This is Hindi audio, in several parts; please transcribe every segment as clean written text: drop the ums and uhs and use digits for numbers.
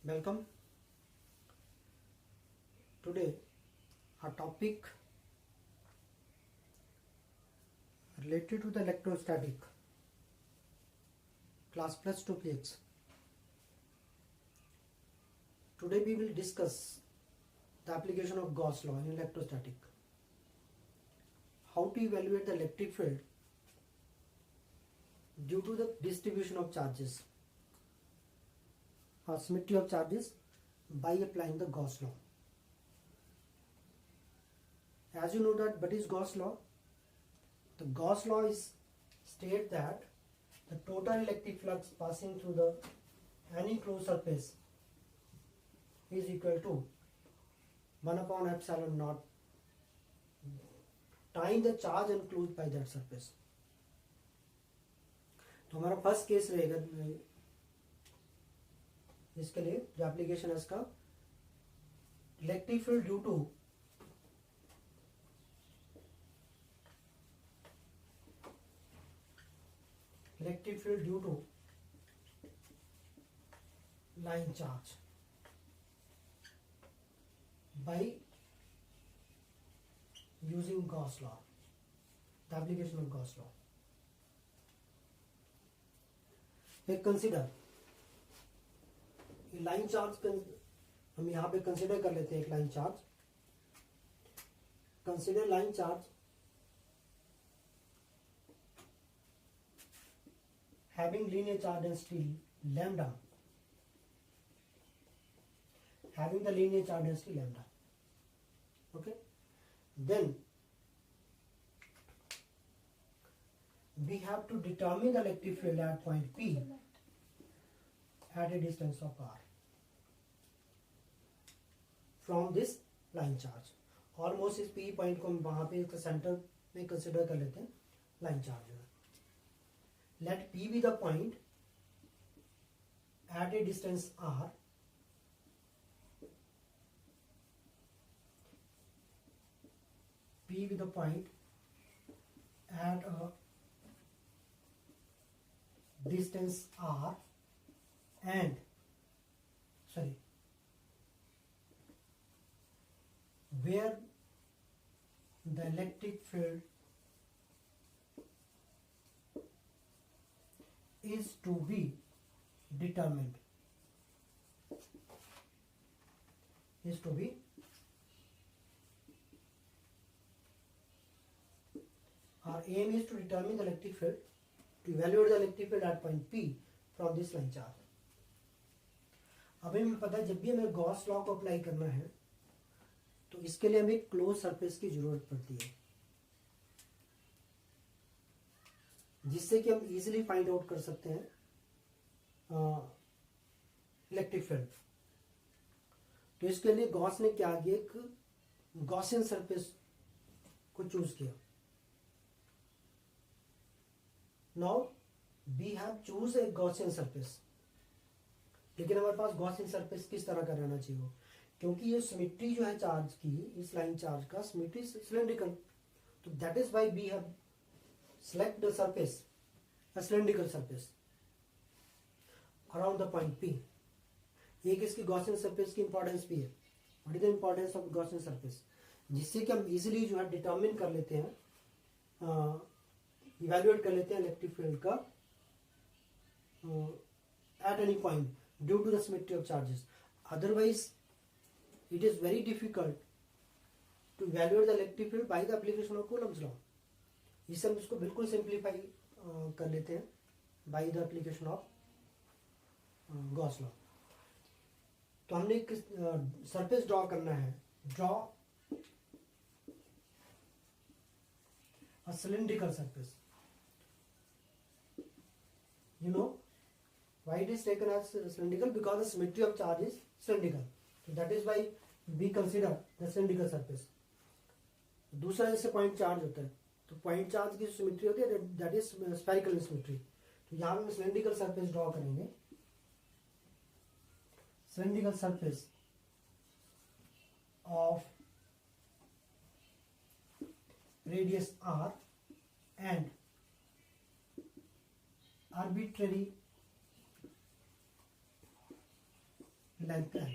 Welcome. Today our topic related to the electrostatic class plus 2 physics. Today we will discuss the application of Gauss law in electrostatic. How to evaluate the electric field due to the distribution of charges or symmetry of charges by applying the Gauss law. As you know that what is Gauss law? The Gauss law is state that the total electric flux passing through the any closed surface is equal to 1 upon epsilon naught time the charge enclosed by that surface. तो हमारा फर्स्ट केस रहेगा इसके लिए जो एप्लीकेशन है इसका electric field due to line charge by using Gauss law, the application of Gauss law. एक कंसिडर लाइन चार्ज हम यहाँ पे कंसिडर कर लेते हैं एक line charge. Consider line charge having linear charge density lambda, having the linear charge density lambda. Okay, then we have to determine the electric field at point P at a distance of r from this line charge. Almost इस P पॉइंट को हम वहां पे सेंटर में कंसिडर कर लेते हैं line charge. Let P be the point at a distance r P be the point at a distance r and where the electric field is to be determined. Our aim is to determine the electric field, to evaluate the electric field at point P from this line charge. अभी हमें पता है जब भी हमें गॉस लॉ को अप्लाई करना है तो इसके लिए हमें क्लोज सरफेस की जरूरत पड़ती है जिससे कि हम इजीली फाइंड आउट कर सकते हैं इलेक्ट्रिक फील्ड. तो इसके लिए गॉस ने क्या किया, एक गॉसियन सरफेस को चूज किया. Now we have choose a Gaussian surface. लेकिन हमारे पास गॉसियन सरफेस किस तरह का रहना चाहिए, क्योंकि ये सिमेट्री जो है चार्ज की, इस लाइन चार्ज का सिमेट्री सिलेंड्रिकल. तो that is why we have select the surface, a cylindrical surface around the point P. एक इसकी गॉसियन सरफेस की इंपॉर्टेंस भी है. What is the importance of Gaussian surface, जिससे कि हम इजीली जो है डिटरमिन कर लेते हैं, इवैल्यूएट कर लेते हैं इलेक्ट्रिक फील्ड का at any point due to the symmetry of charges. Otherwise it is very difficult to evaluate the electric field by the application of Coulomb's law. इसे हम इसको बिल्कुल सिंप्लीफाई कर लेते हैं by the application of Gauss law. तो हमने एक सरफेस ड्रॉ करना है. Draw a cylindrical surface. You know why it is taken as cylindrical, because the symmetry of charge is cylindrical. So that is why we consider the cylindrical surface. दूसरा जैसे पॉइंट चार्ज होता है, तो पॉइंट चार्ज की जो सिमेट्री होती है दैट इज स्फेरिकल सिमेट्री. तो यहाँ हम सिलिंड्रिकल सरफेस ड्रॉ करेंगे. Cylindrical surface of radius r and arbitrary length L.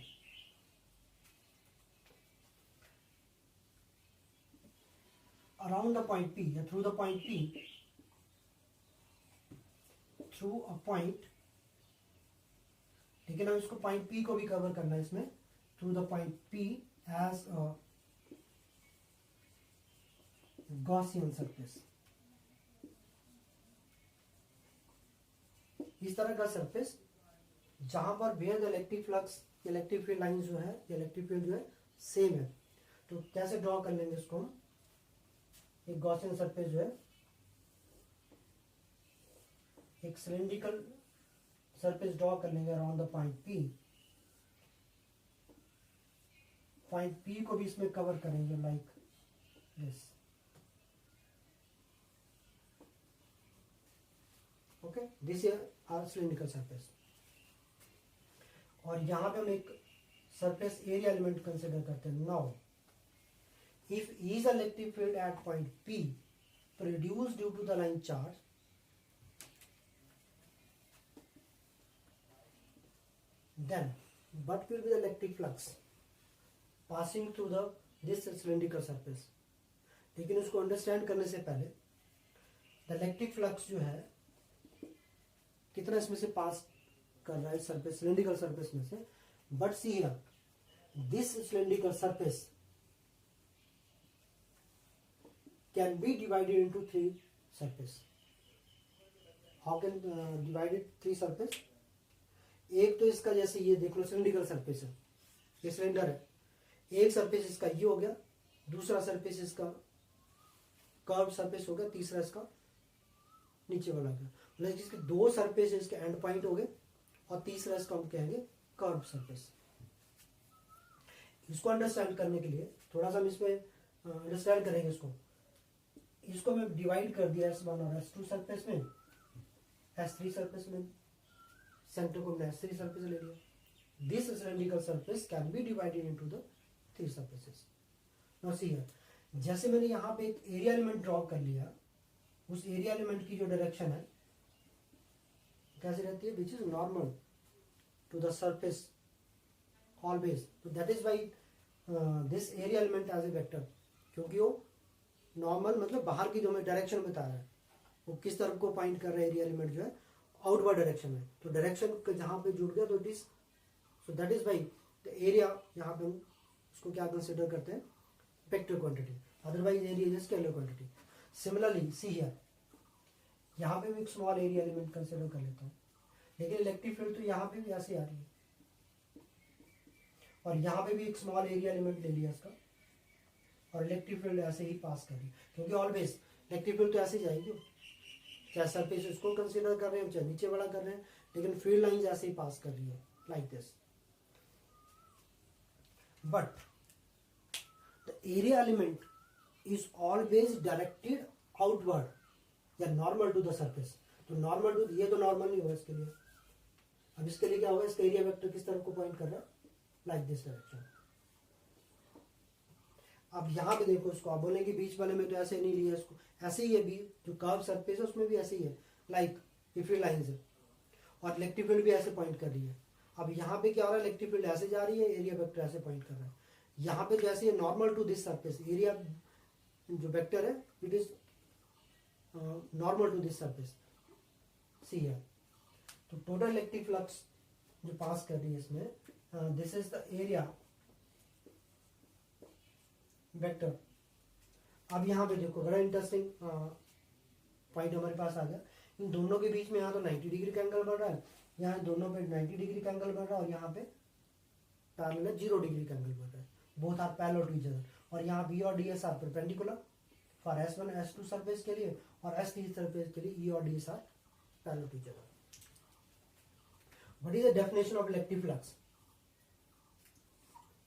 Around the point P या through the point P, through a point, लेकिन हम इसको पॉइंट P को भी कवर करना है इसमें, through the point P as a Gaussian surface. इस तरह का सरफेस जहां पर where the electric flux, electric field line जो है, इलेक्ट्रिक फील्ड जो है सेम है. तो कैसे ड्रॉ कर लेंगे इसको हम? एक गॉसियन सरफेस जो है, एक सिलेंड्रिकल सरफेस ड्रॉ कर लेंगे around the point P. Point P को भी इसमें कवर करेंगे like this. Okay, this is our cylindrical surface. और यहां पे हम एक सरफेस एरिया एलिमेंट कंसिडर करते हैं. Now if E is electric field at point P produced due to the line charge, then what will be the electric flux passing through the this cylindrical surface? लेकिन उसको अंडरस्टैंड करने से पहले द इलेक्ट्रिक फ्लक्स जो है कितना इसमें से पास कर रहा है सरफेस, सिलेंड्रिकल सरफेस में से. But see here, this cylindrical surface can be divided into three surface. How can divide it three surface? एक तो इसका जैसे ये देख लो सिलेंड्रिकल सरफेस है, ये सिलेंडर है. एक सरफेस इसका ये हो गया, दूसरा सरफेस इसका कर्व सरफेस हो गया, तीसरा इसका नीचे वाला गया. मतलब इसके दो सरफेस इसके एंड पॉइंट हो गए और तीसरा इसका हम कहेंगे कर्व सरफेस. इसको अंडरस्टैंड करने के लिए थोड़ा सा हम इसमें अंडरस्टैंड करेंगे. इसको मैं डिवाइड कर दिया S1 और S2 सरफेस में, S3 सरफेस में, सेंटर को मैंने S3 सरफेस ले लिया. This cylindrical surface can be divided into the three surfaces. Now see here, जैसे मैंने यहाँ पे एक एरिया एलिमेंट ड्रॉ कर लिया, उस एरिया एलिमेंट की जो डायरेक्शन है कैसे रहती है, which is normal to the surface always. तो that is why this area element as a vector, क्योंकि वो नॉर्मल मतलब बाहर की जो हमें डायरेक्शन बता रहा है वो किस तरफ को पॉइंट कर रहा है. एरिया एलिमेंट जो है आउटवर्ड डायरेक्शन में, तो डायरेक्शन जहां पे जुड़ गया तो it is, so that is by the area. यहाँ पे हम उसको क्या कंसिडर करते हैं, vector quantity. Otherwise area is scalar quantity. Similarly see here, यहाँ पे भी एक स्मॉल एरिया एलिमेंट कंसिडर कर लेता हूँ, लेकिन इलेक्ट्रिक फील्ड तो यहाँ पे भी ऐसे आ रही है और यहाँ पे भी एक स्मॉल एरिया एलिमेंट ले लिया इसका, और इलेक्ट्रिक फील्ड ऐसे ही पास कर रही है. क्योंकि ऑलवेज इलेक्ट्रिक फील्ड तो ऐसे जाएगी, चाहे सरफेस इसको कंसीडर कर रहे हैं चाहे नीचे वाला कर रहे हैं, लेकिन फील्ड लाइंस ऐसे ही पास कर रही है like this. But the area element is always directed outward या नॉर्मल टू द सरफेस. तो नॉर्मल टू, ये तो नॉर्मल नहीं होगा इसके लिए. अब इसके लिए क्या होगा, इसका एरिया वेक्टर किस तरफ को पॉइंट कर रहा है, लाइक दिस डायरेक्शन. अब यहाँ पे देखो, इसको आप बोलेंगे बीच वाले में तो ऐसे नहीं लिया, इसको ऐसे ही है. बीच जो कर्व सरफेस है उसमें भी ऐसे ही है, लाइक फील्ड लाइंस है, और इलेक्ट्रिक फील्ड भी ऐसे पॉइंट कर रही है. अब यहाँ पे क्या हो रहा है, इलेक्ट्रिक फील्ड ऐसे जा रही है, एरिया वेक्टर ऐसे पॉइंट कर रहा है. यहाँ पे जैसे normal to this surface, area जो वेक्टर है it is normal to this surface. सी है, तो टोटल इलेक्ट्रिक फ्लक्स जो पास कर रही है इसमें, this is the area vector. अब यहाँ पे देखो बड़ा इंटरेस्टिंग पॉइंट हमारे पास आ गया. इन दोनों के बीच में यहाँ तो 90 डिग्री का एंगल बन रहा है, यहाँ दोनों पे 90 डिग्री का एंगल बन रहा है, और यहाँ पे पैरेलल है 0 डिग्री का एंगल बन रहा है. Both are parallel to each other. और यहाँ बी और D S are perpendicular for S1 S2 surface के लिए, और S3 सरफेस के लिए ई और D S are parallel to each other. What is the definition of electric flux?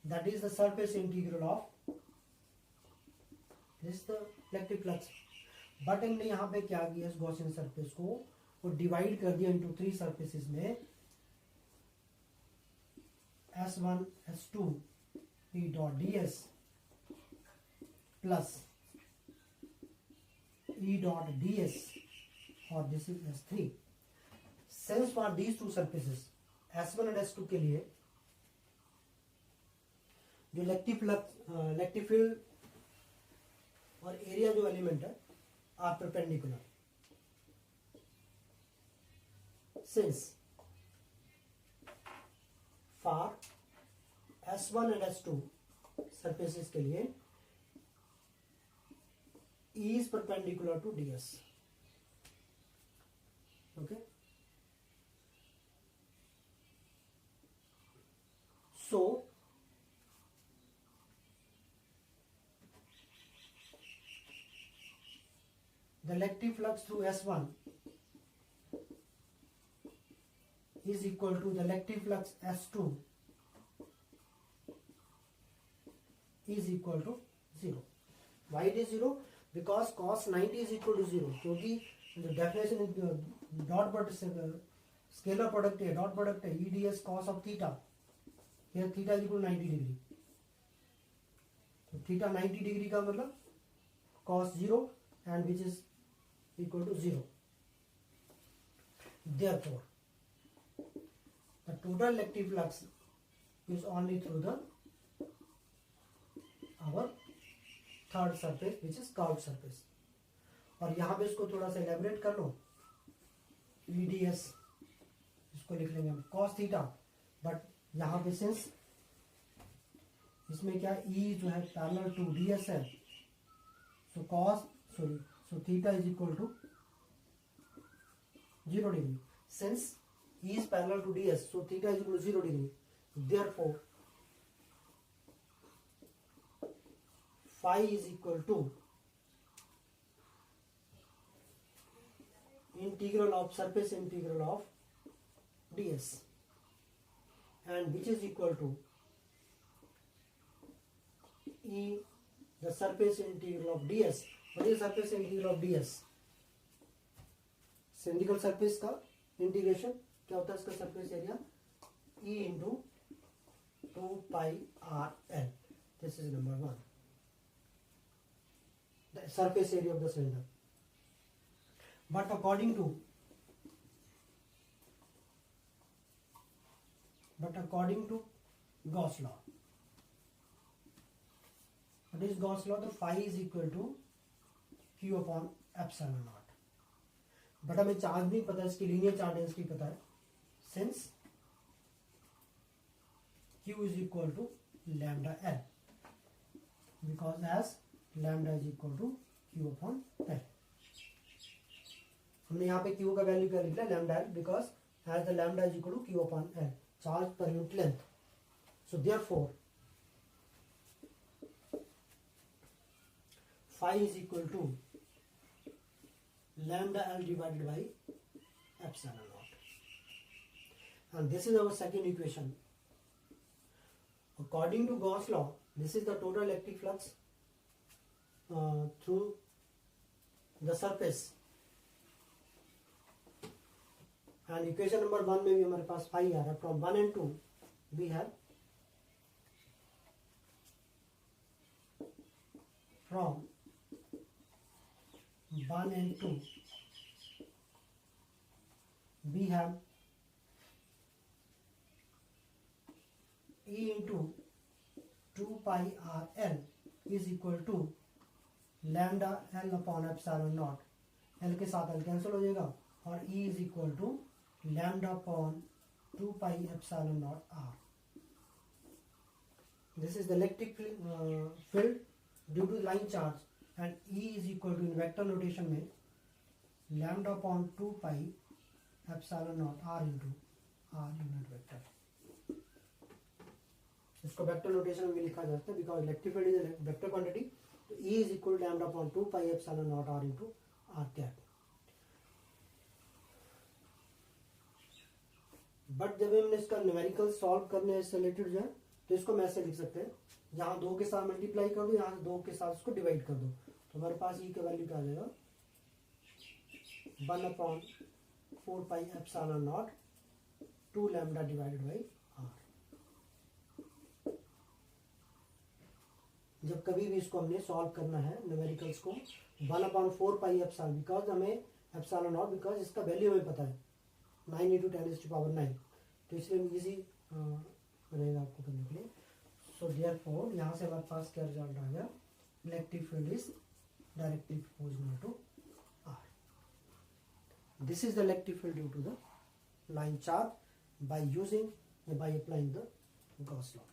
That is the surface integral of this the electric flux. But हमने यहाँ पे क्या किया, इस गॉसियन सरफेस को वो डिवाइड कर दिया इनटू थ्री सरफेसेस में, S1 S2 E dot ds plus E dot ds, और this is S3. Since for these two surfaces S1 and S2 के लिए जो इलेक्ट्रिक फील्ड और एरिया जो एलिमेंट है are perpendicular, since for S1 and S2 surfaces के लिए E is perpendicular to ds. Okay, so the electric flux through S1 is equal to the electric flux S2 is equal to 0. Why it is 0? Because cos 90 is equal to 0. क्योंकि जो definition dot product scalar product है, डॉट प्रोडक्ट है, EDS cos of theta, here theta is equal to 90 degree, तो थीटा 90 डिग्री का मतलब cos 0 and which is equal to 0. Therefore, the total electric flux is only through the our third surface which is curved surface. और यहाँ पे इसको थोड़ा सा एलेबरेट कर लो, EDS इसको लिख लेंगे हम cos थीटा, बट यहाँ पे सिंस इसमें क्या E जो है पैरेलल टू DS है, so theta is equal to 0 degree. Since E is parallel to DS, so theta is equal to 0 degree. Therefore, phi is equal to integral of surface integral of ds, and which is equal to E the surface integral of ds. What is surface integral of ds? Cylindrical surface का इंटीग्रेशन क्या होता है, इसका surface area E into 2πRL. This is number 1, the surface area of the cylinder. But according to Gauss law, what is Gauss law? The phi is equal to q upon epsilon naught. But हमें चार्ज नहीं पता, इसकी लीनियर चार्ज डेंसिटी पता है, since q is equal to lambda L, because as lambda is equal to q upon L. हमने यहाँ पे q का वैल्यू क्या लिखा है, lambda L, because as the lambda is equal to q upon L, charge per unit length. So therefore phi is equal to lambda L divided by epsilon naught. And this is our second equation. According to Gauss law, this is the total electric flux through the surface. And equation number 1 में भी हमारे पास phi आ रहा है. From 1 and 2 we have from 1 and 2 we have E into 2πRL is equal to lambda L upon epsilon naught. L के साथ L कैंसिल हो जाएगा और E is equal to lambda upon 2π epsilon naught R. This is the electric field due to line charge, and E is equal to in vector notation में lambda upon 2π epsilon naught R into R unit vector. इसको वेक्टर नोटेशन में भी लिखा जा सकता है, because electric field is vector quantity, तो E is equal to lambda upon 2 pi epsilon naught R into R cap. But जब हमने इसका न्यूमेरिकल सॉल्व करने से रिलेटेड जो है, तो इसको मैं ऐसे लिख सकते हैं, यहाँ 2 के साथ मल्टीप्लाई कर दो, यहाँ से 2 के साथ इसको डिवाइड कर दो, तो हमारे पास E का वैल्यू क्या आ जाएगा, 1 upon 4 pi epsilon not 2 lambda divided by R. जब कभी भी इसको हमने सॉल्व करना है न्यूमेरिकल्स को, 1 अपॉन 4 पाई एप्सिलॉन, बिकॉज हमें एप्सिलॉन नॉट, बिकॉज इसका वैल्यू हमें पता है 9 × 10⁹, तो इसलिए इजी रहेगा आपको करने के लिए. सो देयरफॉर यहाँ से हमारे पास क्या रिजल्ट आ गया, electric field is directly proportional to R. This is the electric field due to the line charge by applying the Gauss law.